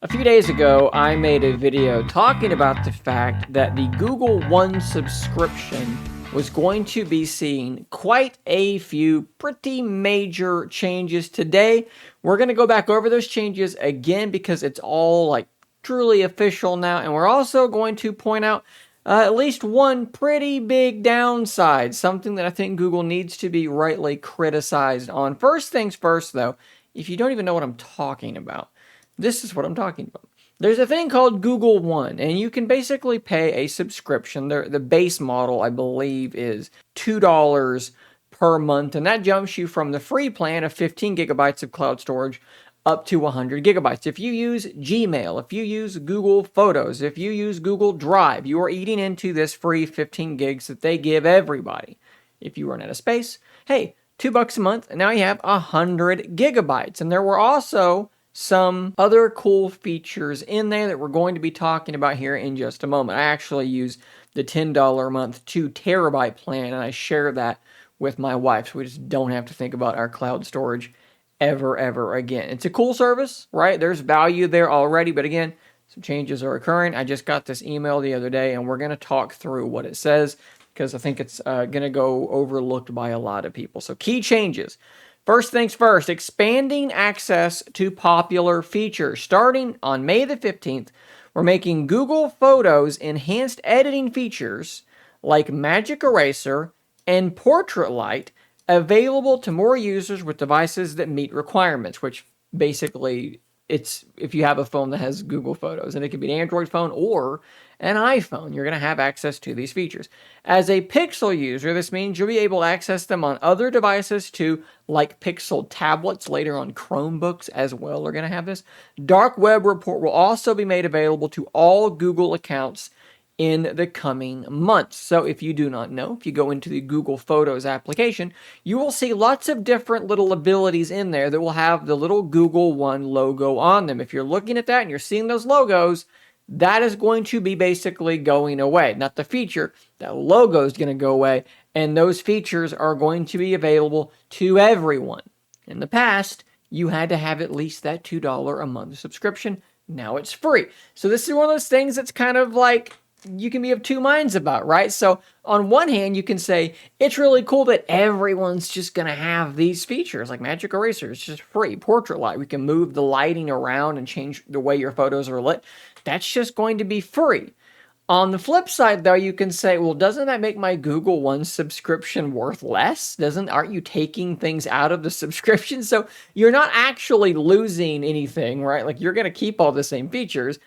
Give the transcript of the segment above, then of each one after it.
A few days ago, I made a video talking about the fact that the Google One subscription was going to be seeing quite a few pretty major changes today. We're going to go back over those changes again because it's all like truly official now. And we're also going to point out at least one pretty big downside, something that I think Google needs to be rightly criticized on. First things first, though, if you don't even know what I'm talking about, this is what I'm talking about. There's a thing called Google One, and you can basically pay a subscription. The base model, I believe, is $2 per month, and that jumps you from the free plan of 15 gigabytes of cloud storage up to 100 gigabytes. If you use Gmail, if you use Google Photos, if you use Google Drive, you are eating into this free 15 gigs that they give everybody. If you run out of space, hey, $2 a month, and now you have 100 gigabytes. And there were also some other cool features in there that we're going to be talking about here in just a moment. I actually use the $10 a month 2 terabyte plan, and I share that with my wife, so we just don't have to think about our cloud storage ever again. It's a cool service, right? There's value there already, but again, some changes are occurring. I just got this email the other day, and we're going to talk through what it says because I think it's going to go overlooked by a lot of people. So key changes. First things first, expanding access to popular features. Starting on May the 15th, we're making Google Photos enhanced editing features like Magic Eraser and Portrait Light available to more users with devices that meet requirements, which basically it's if you have a phone that has Google Photos, and it could be an Android phone or an iPhone, you're going to have access to these features. As a Pixel user, this means you'll be able to access them on other devices too, like Pixel tablets, later on Chromebooks as well are going to have this. Dark Web Report will also be made available to all Google accounts in the coming months. So if you do not know, if you go into the Google Photos application, you will see lots of different little abilities in there that will have the little Google One logo on them. If you're looking at that and you're seeing those logos, that is going to be basically going away. Not the feature, that logo is going to go away, and those features are going to be available to everyone. In the past, you had to have at least that $2 a month subscription. Now it's free. So this is one of those things that's kind of like you can be of two minds about, right? So on one hand, you can say it's really cool that everyone's just going to have these features like Magic Eraser. It's just free. Portrait Light, we can move the lighting around and change the way your photos are lit. That's just going to be free. On the flip side, though, you can say, well, doesn't that make my Google One subscription worth less? Aren't you taking things out of the subscription? So you're not actually losing anything, right? Like you're going to keep all the same features.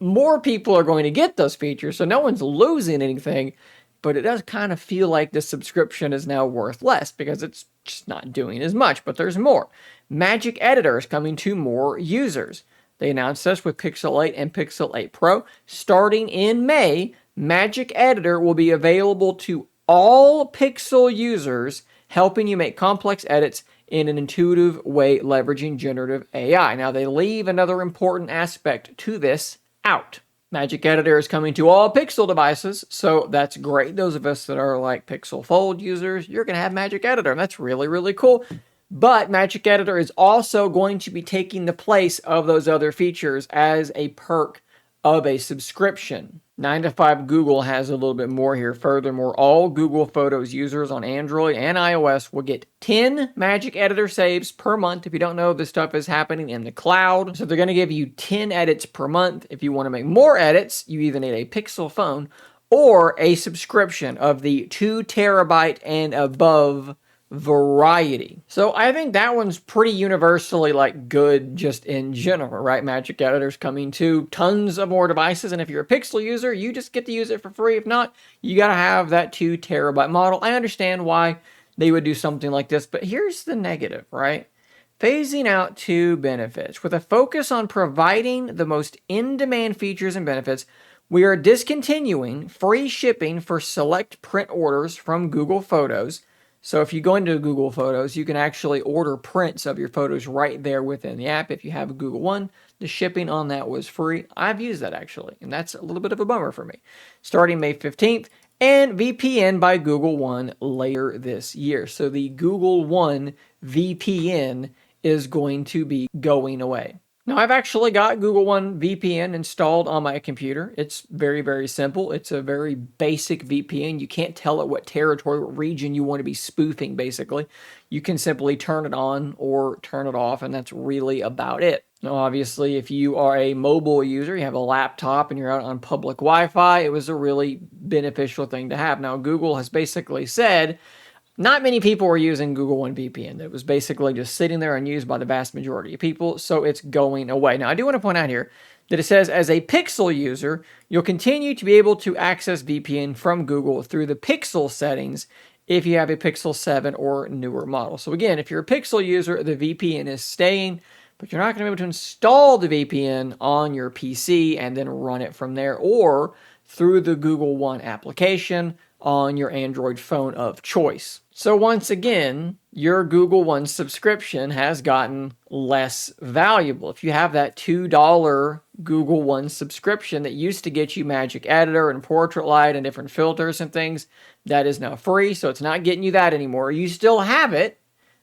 More people are going to get those features, so no one's losing anything, but it does kind of feel like the subscription is now worth less because it's just not doing as much, but there's more. Magic Editor is coming to more users. They announced this with Pixel 8 and Pixel 8 Pro. Starting in May, Magic Editor will be available to all Pixel users, helping you make complex edits in an intuitive way leveraging generative AI. Now, they leave another important aspect to this out. Magic Editor is coming to all Pixel devices, so that's great. Those of us that are like Pixel Fold users, you're going to have Magic Editor, and that's really cool. But Magic Editor is also going to be taking the place of those other features as a perk of a subscription. 9 to 5 Google has a little bit more here. Furthermore, all Google Photos users on Android and iOS will get 10 Magic Editor saves per month. If you don't know, this stuff is happening in the cloud. So they're going to give you 10 edits per month. If you want to make more edits, you either need a Pixel phone or a subscription of the 2 terabyte and above variety. So I think that one's pretty universally like good just in general, right? Magic Editor's coming to tons of more devices, and if you're a Pixel user, you just get to use it for free. If not, you gotta have that 2 terabyte model. I understand why they would do something like this, but here's the negative, right? Phasing out 2 benefits. With a focus on providing the most in-demand features and benefits, we are discontinuing free shipping for select print orders from Google Photos. So if you go into Google Photos, you can actually order prints of your photos right there within the app. If you have a Google One, the shipping on that was free. I've used that actually, and that's a little bit of a bummer for me. Starting May 15th, and VPN by Google One later this year. So the Google One VPN is going to be going away. Now, I've actually got Google One VPN installed on my computer. It's very, very simple. It's a very basic VPN. You can't tell it what territory, what region you want to be spoofing, basically. You can simply turn it on or turn it off, and that's really about it. Now, obviously, if you are a mobile user, you have a laptop and you're out on public Wi-Fi, it was a really beneficial thing to have. Now, Google has basically said not many people were using Google One VPN. It was basically just sitting there unused by the vast majority of people, so it's going away. Now, I do want to point out here that it says as a Pixel user, you'll continue to be able to access VPN from Google through the Pixel settings if you have a Pixel 7 or newer model. So again, if you're a Pixel user, the VPN is staying, but you're not going to be able to install the VPN on your PC and then run it from there or through the Google One application on your Android phone of choice. So once again, your Google One subscription has gotten less valuable. If you have that $2 Google One subscription that used to get you Magic Editor and Portrait Light and different filters and things, that is now free, so it's not getting you that anymore. You still have it,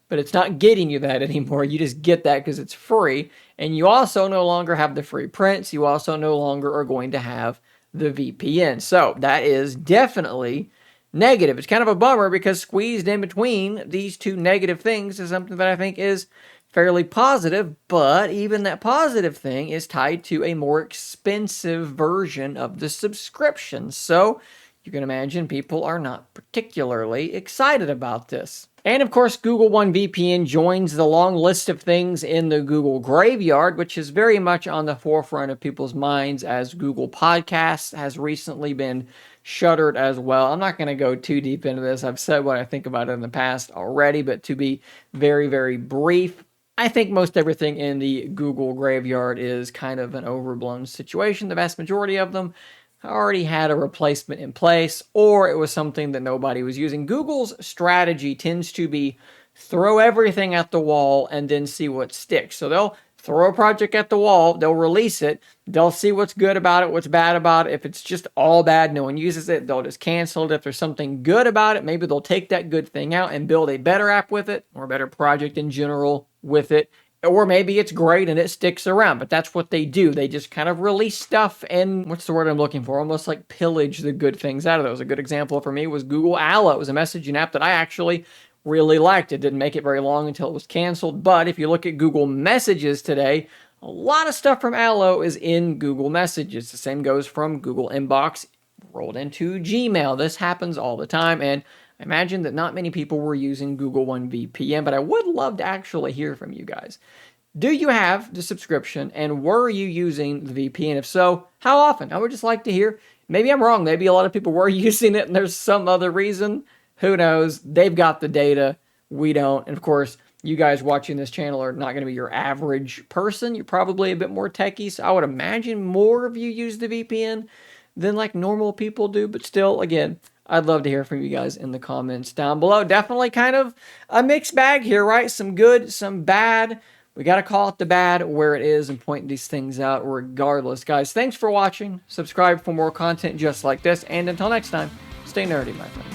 but it's not getting you that anymore. You just get that because it's free, and you also no longer have the free prints. You also no longer are going to have the VPN. So that is definitely negative. It's kind of a bummer because squeezed in between these two negative things is something that I think is fairly positive, but even that positive thing is tied to a more expensive version of the subscription. So you can imagine people are not particularly excited about this. And of course, Google One VPN joins the long list of things in the Google graveyard, which is very much on the forefront of people's minds as Google Podcasts has recently been shuttered as well. I'm not going to go too deep into this. I've said what I think about it in the past already, but to be very, very brief, I think most everything in the Google graveyard is kind of an overblown situation. The vast majority of them already had a replacement in place, or it was something that nobody was using. Google's strategy tends to be throw everything at the wall and then see what sticks. So they'll throw a project at the wall, they'll release it, they'll see what's good about it, what's bad about it. If it's just all bad, no one uses it, they'll just cancel it. If there's something good about it, maybe they'll take that good thing out and build a better app with it, or a better project in general with it. Or maybe it's great and it sticks around, but that's what they do. They just kind of release stuff and, what's the word I'm looking for? Almost like pillage the good things out of those. A good example for me was Google Allo. It was a messaging app that I actually really liked. It didn't make it very long until it was canceled, but if you look at Google Messages today, a lot of stuff from Allo is in Google Messages. The same goes from Google Inbox rolled into Gmail. This happens all the time, and I imagine that not many people were using Google One VPN, but I would love to actually hear from you guys. Do you have the subscription, and were you using the VPN? If so, how often? I would just like to hear. Maybe I'm wrong. Maybe a lot of people were using it and there's some other reason. Who knows? They've got the data. We don't. And of course, you guys watching this channel are not going to be your average person. You're probably a bit more techie, so I would imagine more of you use the VPN than like normal people do. But still, again, I'd love to hear from you guys in the comments down below. Definitely kind of a mixed bag here, right? Some good, some bad. We got to call it the bad where it is and point these things out regardless. Guys, thanks for watching. Subscribe for more content just like this. And until next time, stay nerdy, my friends.